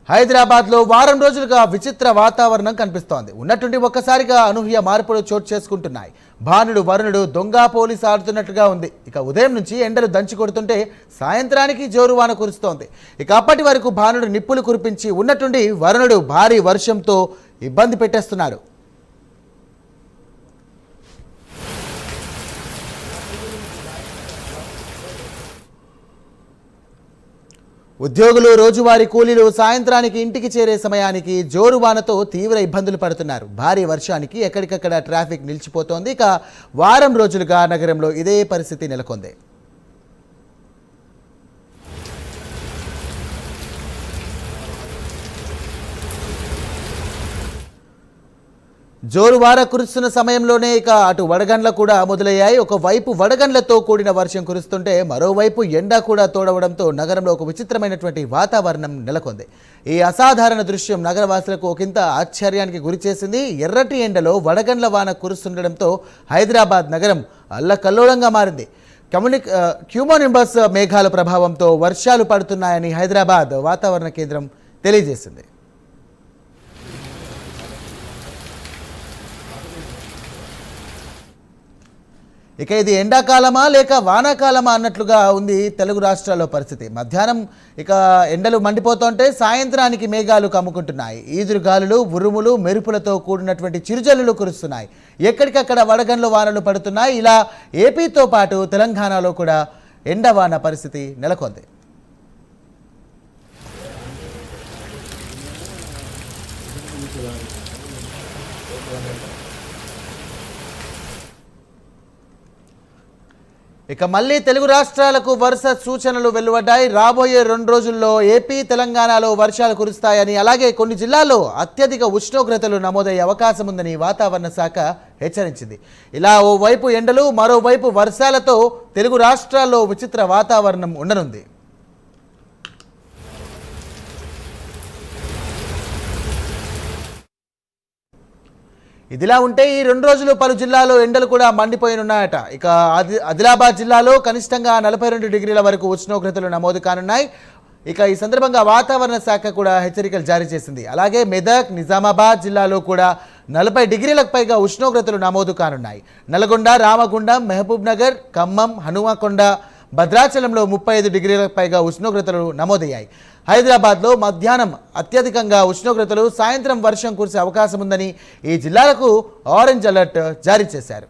హైదరాబాద్లో వారం రోజులుగా విచిత్ర వాతావరణం కనిపిస్తోంది. ఉన్నట్టుండి ఒక్కసారిగా అనూహ్య మార్పులు చోటు చేసుకుంటున్నాయి. భానుడు వరుణుడు దొంగ పోలీసు ఆడుతున్నట్టుగా ఉంది. ఇక ఉదయం నుంచి ఎండలు దంచి కొడుతుంటే సాయంత్రానికి జోరువాన కురుస్తోంది. ఇక అప్పటి వరకు భానుడు నిప్పులు కురిపించి ఉన్నట్టుండి వరుణుడు భారీ వర్షంతో ఇబ్బంది పెట్టేస్తున్నాడు. ఉద్యోగులు రోజువారీ కూలీలు సాయంత్రానికి ఇంటికి చేరే సమయానికి జోరువానతో తీవ్ర ఇబ్బందులు పడుతున్నారు. భారీ వర్షానికి ఎక్కడికక్కడ ట్రాఫిక్ నిలిచిపోతోంది. ఇక వారం రోజులుగా నగరంలో ఇదే పరిస్థితి నెలకొంది. జోరువార కురుస్తున్న సమయంలోనే ఇక అటు వడగండ్ల కూడా మొదలయ్యాయి. ఒకవైపు వడగండ్లతో కూడిన వర్షం కురుస్తుంటే మరోవైపు ఎండ కూడా తోడవడంతో నగరంలో ఒక విచిత్రమైనటువంటి వాతావరణం నెలకొంది. ఈ అసాధారణ దృశ్యం నగరవాసులకు ఒకంత ఆశ్చర్యానికి గురిచేసింది. ఎర్రటి ఎండలో వడగండ్ల వాన కురుస్తుండడంతో హైదరాబాద్ నగరం అల్లకల్లోలంగా మారింది. క్యూమోనింబస్ మేఘాల ప్రభావంతో వర్షాలు పడుతున్నాయని హైదరాబాద్ వాతావరణ కేంద్రం తెలియజేసింది. ఇక ఇది ఎండాకాలమా లేక వానాకాలమా అన్నట్లుగా ఉంది తెలుగు రాష్ట్రాల్లో పరిస్థితి. మధ్యాహ్నం ఇక ఎండలు మండిపోతుంటే సాయంత్రానికి మేఘాలు కమ్ముకుంటున్నాయి. ఈదురుగాలులు ఉరుములు మెరుపులతో కూడినటువంటి చిరుజల్లులు కురుస్తున్నాయి. ఎక్కడికక్కడ వడగండ్ల వానలు పడుతున్నాయి. ఇలా ఏపీతో పాటు తెలంగాణలో కూడా ఎండవాన పరిస్థితి నెలకొంది. ఇక మళ్ళీ తెలుగు రాష్ట్రాలకు వరుస సూచనలు వెలువడ్డాయి. రాబోయే 2 రోజుల్లో ఏపీ తెలంగాణలో వర్షాలు కురుస్తాయని, అలాగే కొన్ని జిల్లాల్లో అత్యధిక ఉష్ణోగ్రతలు నమోదయ్యే అవకాశం ఉందని వాతావరణ శాఖ హెచ్చరించింది. ఇలా ఓవైపు ఎండలు మరోవైపు వర్షాలతో తెలుగు రాష్ట్రాల్లో విచిత్ర వాతావరణం ఉండనుంది. ఇదిలా ఉంటే ఈ 2 రోజులు పలు జిల్లాల్లో ఎండలు కూడా మండిపోయినున్నాయట. ఇక ఆదిలాబాద్ జిల్లాలో కనిష్టంగా 42 డిగ్రీల వరకు ఉష్ణోగ్రతలు నమోదు కానున్నాయి. ఇక ఈ సందర్భంగా వాతావరణ శాఖ కూడా హెచ్చరికలు జారీ చేసింది. అలాగే మెదక్, నిజామాబాద్ జిల్లాలో కూడా 40 డిగ్రీలకు పైగా ఉష్ణోగ్రతలు నమోదు కానున్నాయి. నల్గొండ, రామగుండం, మహబూబ్ నగర్, ఖమ్మం, హనుమకొండ, భద్రాచలంలో 35 డిగ్రీలకు పైగా ఉష్ణోగ్రతలు నమోదయ్యాయి. హైదరాబాద్లో మధ్యాహ్నం అత్యధికంగా ఉష్ణోగ్రతలు, సాయంత్రం వర్షం కురిసే అవకాశం ఉందని ఈ జిల్లాలకు ఆరెంజ్ అలర్ట్ జారీ చేశారు.